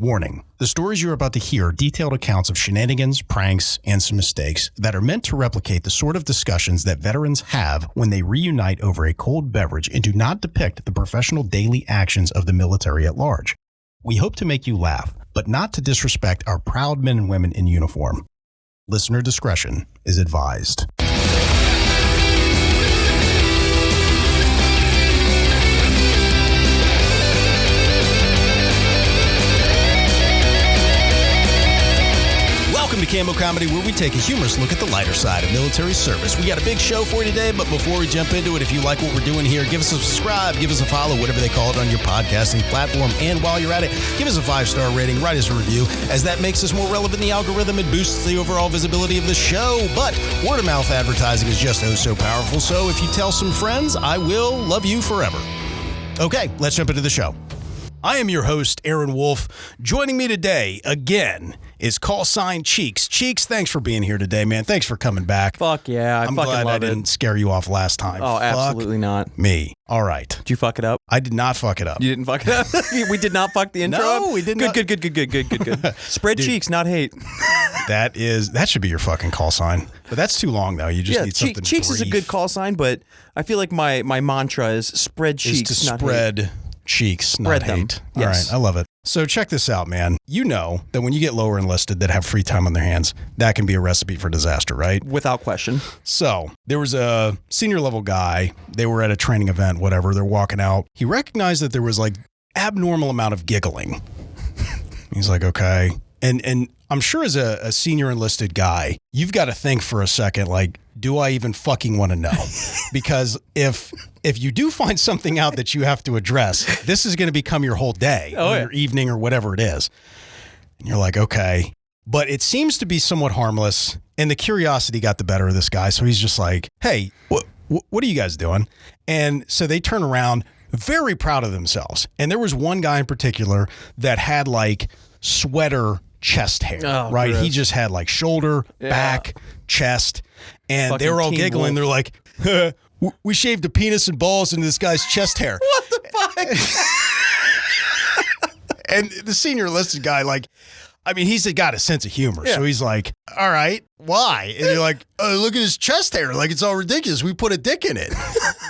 Warning, the stories you're about to hear are detailed accounts of shenanigans, pranks, and some mistakes that are meant to replicate the sort of discussions that veterans have when they reunite over a cold beverage and do not depict the professional daily actions of the military at large. We hope to make you laugh, but not to disrespect our proud men and women in uniform. Listener discretion is advised. Welcome to Cammo Comedy, where we take a humorous look at the lighter side of military service. We got a big show for you today, but before we jump into it, if you like what we're doing here, give us a subscribe, give us a follow, whatever they call it on your podcasting platform. And while you're at it, give us a 5-star rating, write us a review, as that makes us more relevant in the algorithm and boosts the overall visibility of the show. But word-of-mouth advertising is just so powerful, so if you tell some friends, I will love you forever. Okay, let's jump into the show. I am your host, Aaron Wolf. Joining me today, again, is call sign Cheeks. Cheeks, thanks for being here today, man. Thanks for coming back. Fuck yeah, I'm glad I didn't scare you off last time. Oh, absolutely not. Me. All right. Did you fuck it up? I did not fuck it up. You didn't fuck it up? We did not fuck the intro up? No, we did not. Good. Spread cheeks, not hate. That should be your fucking call sign. But that's too long, though. You just need something cheeks brief. is a good call sign, but I feel like my mantra is spread cheeks, is to not spread hate. Cheeks, Spread not them. hate. Yes. All right, I love it. So check this out, man. You know that when you get lower enlisted that have free time on their hands, that can be a recipe for disaster, right? Without question. So there was a senior level guy. They were at a training event, whatever. They're walking out. He recognized that there was like abnormal amount of giggling. He's like, okay. And I'm sure as a senior enlisted guy, you've got to think for a second, like, do I even fucking want to know? Because if you do find something out that you have to address, this is going to become your whole day or your evening or whatever it is. And you're like, okay. But it seems to be somewhat harmless. And the curiosity got the better of this guy. So he's just like, hey, what are you guys doing? And so they turn around very proud of themselves. And there was one guy in particular that had like sweater chest hair, right? Gross. He just had like shoulder, back, chest, and Fucking they were all Teen giggling. Wolf. They're like, we shaved a penis and balls into this guy's chest hair. What the fuck? And the senior enlisted guy, like, I mean, he's got a sense of humor. So he's like, all right, why? And you're like, oh, look at his chest hair. Like, it's all ridiculous. We put a dick in it.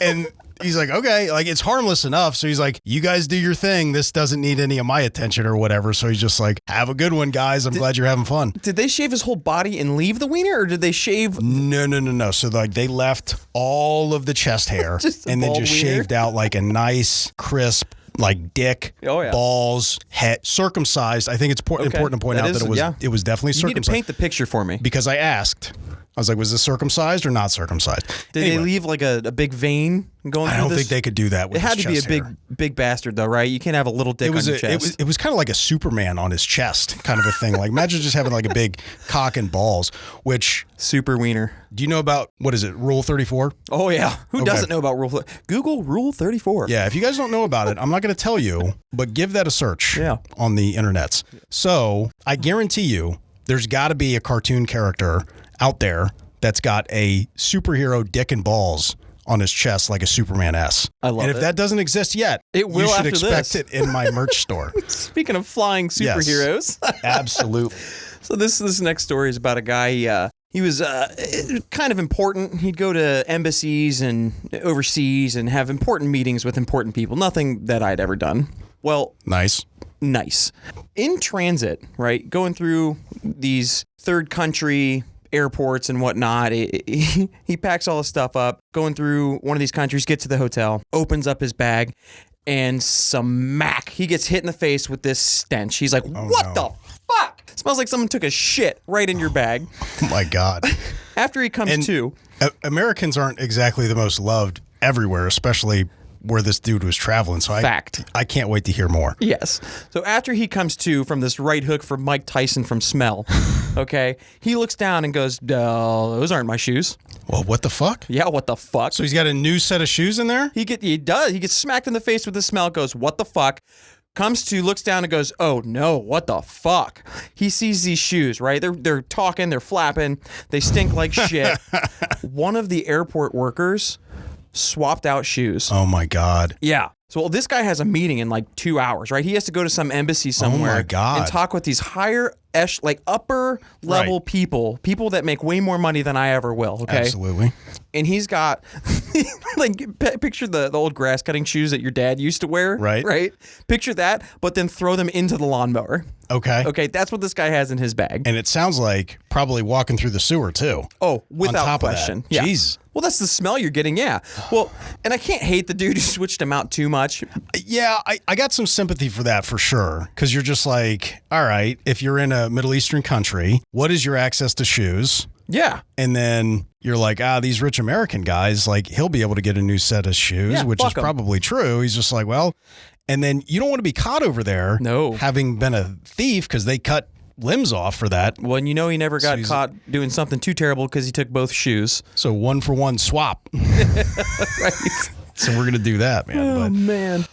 And he's like, okay, like it's harmless enough. So he's like, you guys do your thing. This doesn't need any of my attention or whatever. So he's just like, have a good one, guys. I'm glad you're having fun. Did they shave his whole body and leave the wiener, or did they shave? No. So like they left all of the chest hair and then just wiener? shaved out like a nice, crisp, like dick, balls, head, circumcised. I think it's important to point out that it was definitely circumcised. You need to paint the picture for me. Because I asked. I was like, was this circumcised or not circumcised? Did they leave like a big vein going through this? I don't think they could do that with It had his to be a chest hair. big bastard though, right? You can't have a little dick on your chest. It was kind of like a Superman on his chest kind of a thing. Like imagine just having like a big cock and balls, which... Super wiener. Do you know about, what is it, Rule 34? Oh yeah. Who doesn't know about Google Rule 34. Yeah, if you guys don't know about it, I'm not going to tell you, but give that a search on the internets. So I guarantee you there's got to be a cartoon character out there that's got a superhero dick and balls on his chest like a Superman S. I love it. And if that doesn't exist yet, it will. You should after expect this. it in my merch store. Speaking of flying superheroes. Yes, absolutely. So this next story is about a guy. He was kind of important. He'd go to embassies and overseas and have important meetings with important people. Nothing that I'd ever done. Well, Nice. In transit, right? Going through these third country airports and whatnot. He packs all his stuff up, going through one of these countries, gets to the hotel, opens up his bag, and smack. He gets hit in the face with this stench. He's like, what the fuck? It smells like someone took a shit right in your bag. Oh my God. After he comes to. Americans aren't exactly the most loved everywhere, especially where this dude was traveling. So I can't wait to hear more. Yes. So after he comes to from this right hook from Mike Tyson from Smell, okay, he looks down and goes, those aren't my shoes. Well, what the fuck? Yeah, what the fuck? So he's got a new set of shoes in there? He does. He gets smacked in the face with the smell, goes, what the fuck? Comes to, looks down and goes, oh no, what the fuck? He sees these shoes, right? They're talking, they're flapping, they stink like shit. One of the airport workers swapped out shoes. Oh my God. Yeah. So this guy has a meeting in like 2 hours, right? He has to go to some embassy somewhere my God. and talk with these upper level people that make way more money than I ever will. Okay, Absolutely. and he's got picture the old grass cutting shoes that your dad used to wear, right? Picture that, but then throw them into the lawnmower. Okay, that's what this guy has in his bag. And it sounds like probably walking through the sewer too. Oh, without on top question. Of that. Yeah. Jeez. Well, that's the smell you're getting, yeah. Well, and I can't hate the dude who switched him out too much. Yeah, I got some sympathy for that for sure. Because you're just like, all right, if you're in a Middle Eastern country, what is your access to shoes? Yeah. And then you're like, these rich American guys, like he'll be able to get a new set of shoes, which is probably true. He's just like, well, and then you don't want to be caught over there having been a thief because they cut limbs off for that. Well, and he never got caught doing something too terrible because he took both shoes. So 1-for-1 swap. Right. So we're going to do that, man. Oh, man.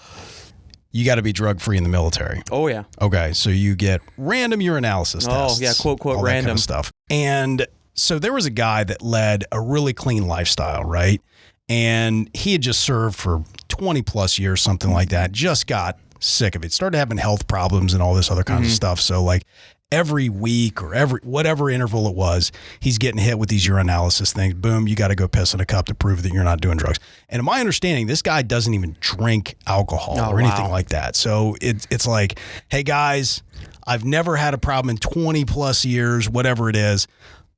You got to be drug free in the military. Oh, yeah. Okay. So you get random urinalysis tests. Oh, yeah. Quote, all random. That kind of stuff. And so there was a guy that led a really clean lifestyle, right? And he had just served for 20 plus years, something like that. Just got sick of it. Started having health problems and all this other kind of stuff. So like every week or whatever interval it was, he's getting hit with these urinalysis things. Boom, you got to go piss in a cup to prove that you're not doing drugs. And in my understanding, this guy doesn't even drink alcohol or anything like that. So it's like, hey guys, I've never had a problem in 20 plus years, whatever it is.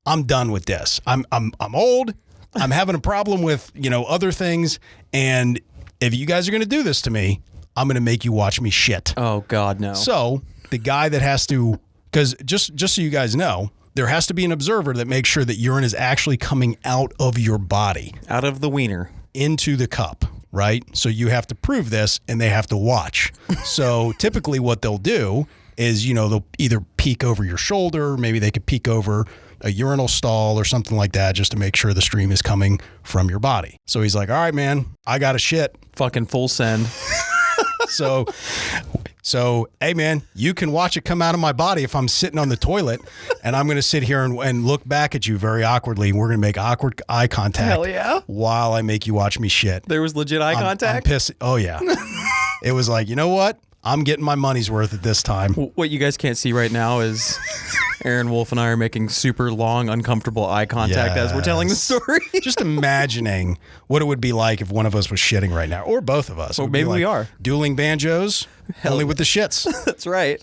I'm done with this. I'm old. I'm having a problem with, other things. And if you guys are going to do this to me, I'm going to make you watch me shit. Oh God, no. So the guy that has to, because just so you guys know, there has to be an observer that makes sure that urine is actually coming out of your body. Out of the wiener. Into the cup, right? So you have to prove this and they have to watch. So typically what they'll do is, they'll either peek over your shoulder, maybe they could peek over a urinal stall or something like that just to make sure the stream is coming from your body. So he's like, all right, man, I got to shit. Fucking full send. So, hey, man, you can watch it come out of my body if I'm sitting on the toilet and I'm going to sit here and look back at you very awkwardly. And we're going to make awkward eye contact. Hell yeah. While I make you watch me shit. There was legit eye contact? I'm pissed. Oh, yeah. It was like, you know what? I'm getting my money's worth at this time. What you guys can't see right now is Aaron Wolf and I are making super long, uncomfortable eye contact as we're telling the story. Just imagining what it would be like if one of us was shitting right now, or both of us. Well, maybe we are. Dueling banjos, only with the shits. That's right.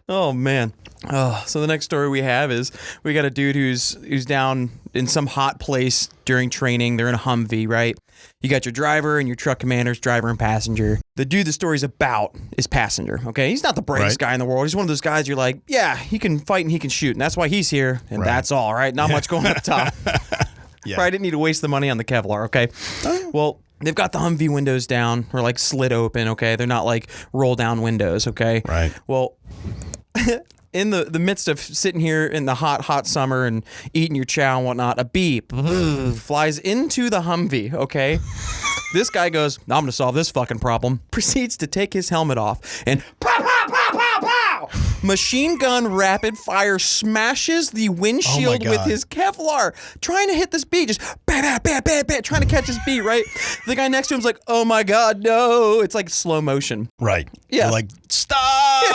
Oh, man. Oh, so the next story we have is we got a dude who's down in some hot place during training. They're in a Humvee, right? You got your driver and your truck commanders, driver and passenger. The dude the story's about is passenger, okay? He's not the bravest guy in the world. He's one of those guys you're like, yeah, he can fight and he can shoot, and that's why he's here, and that's all, right? Not much going up top. Yeah. Probably didn't need to waste the money on the Kevlar, okay? Well, they've got the Humvee windows down, or like slid open, okay? They're not like roll down windows, okay? Right. Well, in the midst of sitting here in the hot summer and eating your chow and whatnot, a bee flies into the Humvee, okay? This guy goes, I'm going to solve this fucking problem. Proceeds to take his helmet off and pow, pow, pow, pow, pow! Machine gun rapid fire smashes the windshield with his Kevlar, trying to hit this bee, just bam, bam, bam, bam, bam, trying to catch this bee, right? The guy next to him's like, oh my God, no. It's like slow motion. Right. Yeah. You're like, stop!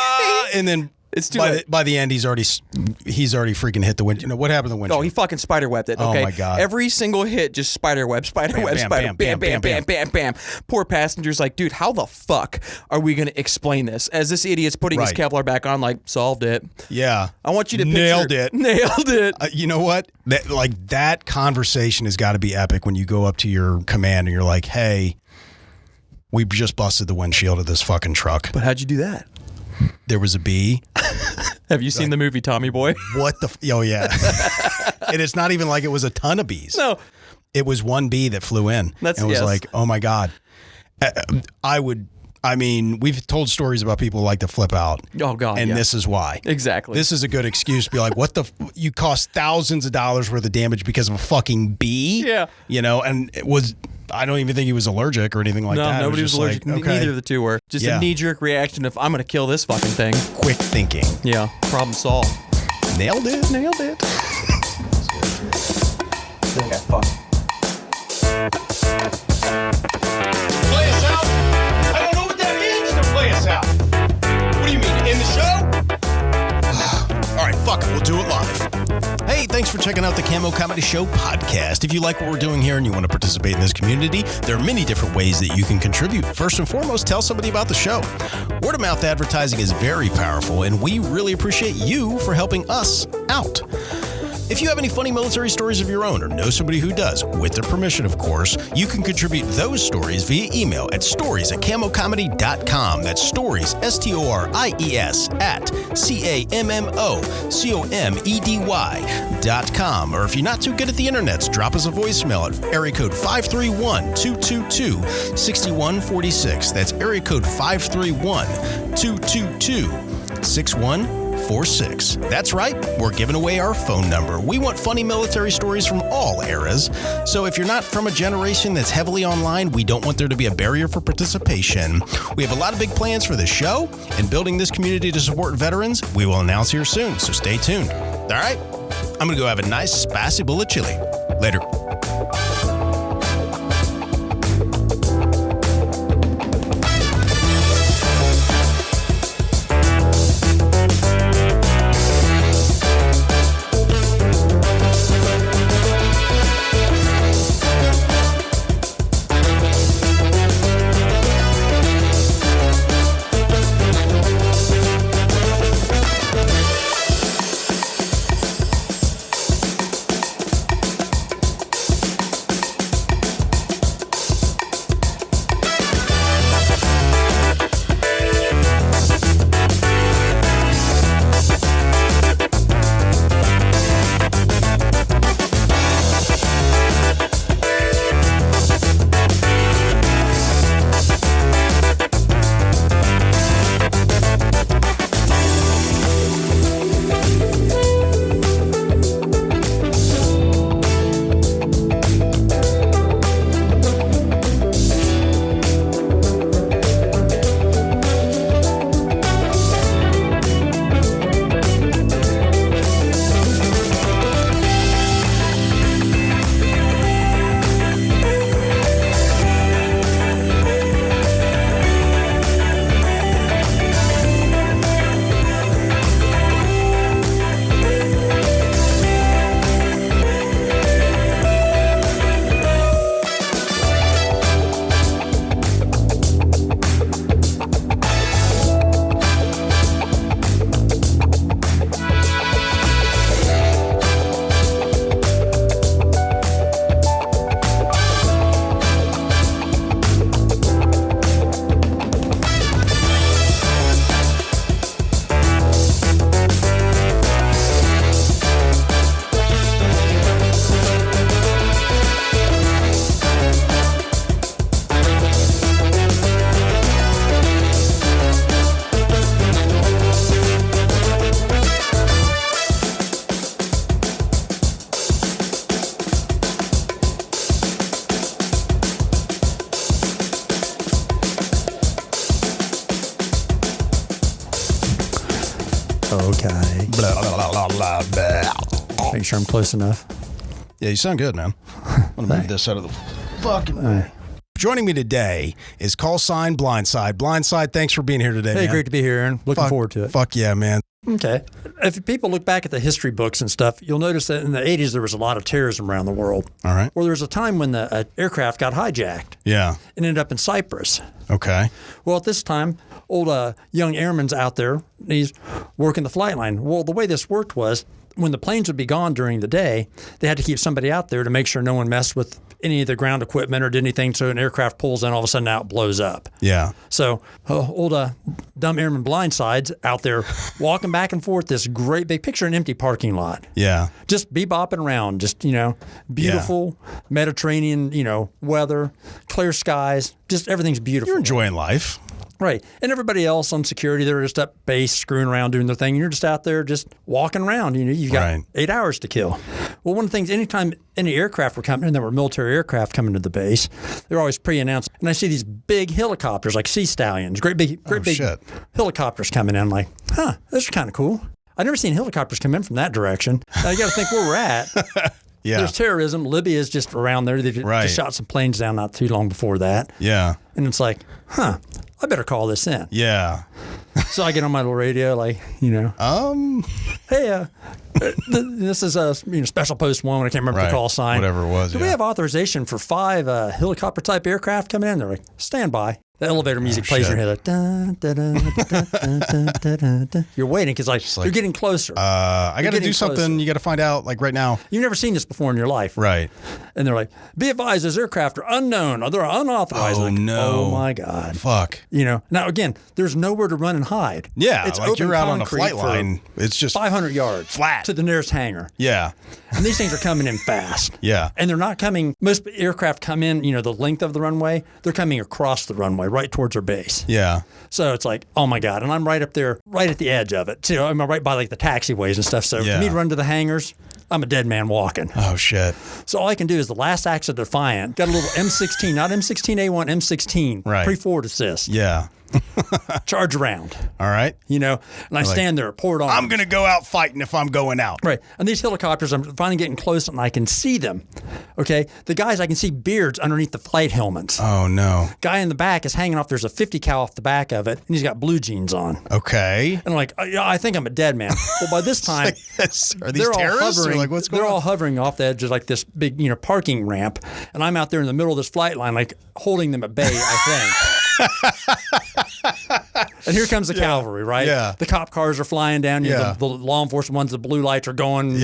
And then it's too by the end, he's already freaking hit the windshield. What happened to the windshield? Oh, he fucking spiderwebbed it. Okay. Oh my God. Every single hit, just spiderweb, bam, bam, bam. Poor passenger's like, dude, how the fuck are we gonna explain this? As this idiot's putting his Kevlar back on, like, solved it. Yeah. I want you to picture, nailed it. Nailed it. You know what? That conversation has got to be epic when you go up to your command and you're like, hey, we just busted the windshield of this fucking truck. But how'd you do that? There was a bee. Have you seen the movie Tommy Boy? What the? Oh, yeah. And it's not even like it was a ton of bees. No. It was one bee that flew in. And was like, oh, my God. We've told stories about people who like to flip out. Oh, God, and this is why. Exactly. This is a good excuse to be like, what the? You cost thousands of dollars worth of damage because of a fucking bee? Yeah. And it was... I don't even think he was allergic or anything like that. No, nobody was allergic. Like, okay. Neither of the two were. Just a knee-jerk reaction of, I'm going to kill this fucking thing. Quick thinking. Yeah. Problem solved. Nailed it. Nailed it. Play us out. Thanks for checking out the Cammo Comedy Show Podcast. If you like what we're doing here and you want to participate in this community, there are many different ways that you can contribute. First and foremost, tell somebody about the show. Word of mouth advertising is very powerful, and we really appreciate you for helping us out. If you have any funny military stories of your own or know somebody who does, with their permission, of course, you can contribute those stories via email at stories@cammocomedy.com. That's stories, STORIES, at CAMMOCOMEDY.com. Or if you're not too good at the internets, drop us a voicemail at area code 531-222-6146. That's area code 531-222-6146. That's right, we're giving away our phone number. We want funny military stories from all eras. So if you're not from a generation that's heavily online, we don't want there to be a barrier for participation. We have a lot of big plans for this show and building this community to support veterans. We will announce here soon, so stay tuned. All right, I'm going to go have a nice spicy bowl of chili. Later. Okay. Blah, blah, blah, blah, blah. Make sure I'm close enough. Yeah, you sound good, man. I'm going to move this out of the fucking way. Joining me today is call sign Blindside. Blindside, thanks for being here today, Hey, man. great to be here, Aaron. Looking forward to it. Fuck yeah, man. Okay. If people look back at the history books and stuff, you'll notice that in the 80s, there was a lot of terrorism around the world. All right. Well, there was a time when the aircraft got hijacked. Yeah. And ended up in Cyprus. Okay. Well, at this time, old young airman's out there. He's working the flight line. Well, the way this worked was when the planes would be gone during the day, they had to keep somebody out there to make sure no one messed with any of the ground equipment or did anything, so an aircraft pulls in, all of a sudden now it blows up. Yeah. So old dumb airman Blindside's out there walking back and forth this great big picture, an empty parking lot. Yeah. Just bebopping around, just, beautiful Mediterranean, weather, clear skies, just everything's beautiful. You're enjoying life. Right. And everybody else on security, they're just up base screwing around doing their thing. And you're just out there just walking around. You've got 8 hours to kill. Well, one of the things, anytime any aircraft were coming in, there were military aircraft coming to the base, they were always pre-announced. And I see these big helicopters, like Sea Stallions, great big helicopters coming in. I'm like, those are kind of cool. I've never seen helicopters come in from that direction. Now you got to think where we're at. Yeah. There's terrorism. Libya is just around there. They just shot some planes down not too long before that. Yeah. And it's like, I better call this in. Yeah. So I get on my little radio, hey, This is a special post 1. I can't remember the call sign. Whatever it was. Do we have authorization for 5 helicopter type aircraft coming in? They're like, stand by. The elevator music plays in your head. Like, dun, dun, dun, dun, dun, dun, dun, dun, dun. You're waiting because you're getting closer. I got to do something. Closer. You got to find out like right now. You've never seen this before in your life. Right. And they're like, be advised, this aircraft are unknown or they're unauthorized. Oh, like, no. Oh, my God. Fuck. Now, again, there's nowhere to run and hide. Yeah. It's like open you're out on a concrete flight line. It's just 500 yards. Flat. To the nearest hangar. Yeah. And these things are coming in fast. Yeah. And they're not coming, most aircraft come in, the length of the runway, they're coming across the runway, right towards our base. Yeah. So it's like, oh my God. And I'm right up there, right at the edge of it. So I'm right by like the taxiways and stuff. So for me to run to the hangars, I'm a dead man walking. Oh, shit. So all I can do is the last act of Defiant, got a little M16, not M16A1, M16, pre-forward assist. Yeah. Charge around. All right. And I stand there, pour it on. I'm going to go out fighting if I'm going out. Right. And these helicopters, I'm finally getting close and I can see them. Okay. The guys, I can see beards underneath the flight helmets. Oh, no. Guy in the back is hanging off. There's a 50 cal off the back of it, and he's got blue jeans on. Okay. And I'm like, I think I'm a dead man. Well, by this time, are these terrorists? Or like, what's going on? They're all hovering off the edge of like this big, parking ramp. And I'm out there in the middle of this flight line, like holding them at bay, I think. And here comes the cavalry, right? Yeah. The cop cars are flying down. The law enforcement ones, the blue lights are going.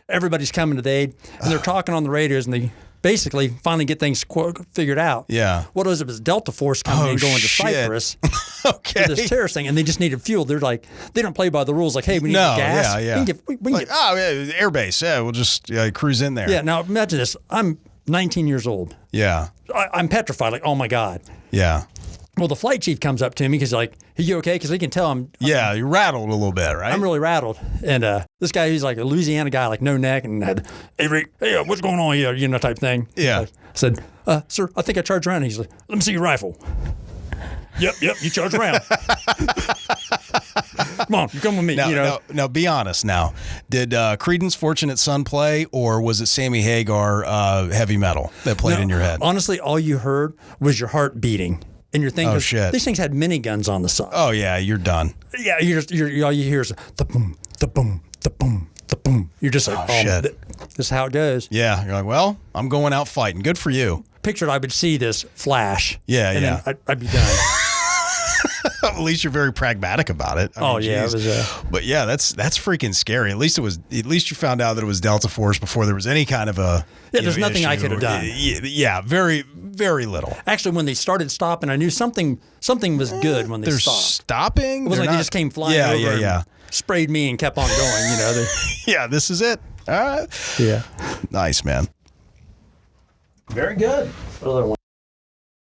Everybody's coming to the aid, and they're talking on the radios, and they basically finally get things figured out. Yeah. What was it? Was Delta Force coming in going to Cyprus for this terrorist thing, and they just needed fuel. They're like, they don't play by the rules. Like, hey, we need gas. We can get airbase. Yeah, we'll just cruise in there. Yeah. Now imagine this. I'm 19 years old. Yeah. I'm petrified. Like, oh my God. Yeah. Well, the flight chief comes up to me because like, are you okay? Because he can tell I'm you're rattled a little bit, right? I'm really rattled. And this guy, he's like a Louisiana guy, like no neck, and had, hey, Rick, hey, what's going on here? Type thing. Yeah. I said, sir, I think I charged around. And he's like, let me see your rifle. Yep, you charged around. Come on, you come with me. Now, be honest. Now, did Creedence Fortunate Son play, or was it Sammy Hagar Heavy Metal that played in your head? Honestly, all you heard was your heart beating. And you're thinking, shit. These things had miniguns on the side. Oh yeah, you're done. Yeah, all you hear is the boom, the boom, the boom, the boom. You're just like, shit. This is how it goes. Yeah, you're like, well, I'm going out fighting. Good for you. Pictured, I would see this flash. Yeah, and then I'd be done. At least you're very pragmatic about it. I mean, it was. But yeah, that's freaking scary. At least you found out that it was Delta Force before there was any kind of a. Yeah, there's nothing I could have done. Yeah, very, very little. Actually, when they started stopping, I knew something was good when they stopped. Stopping? It wasn't like they just came flying over and sprayed me and kept on going. Yeah, this is it. All right. Yeah. Nice, man. Very good. What other one?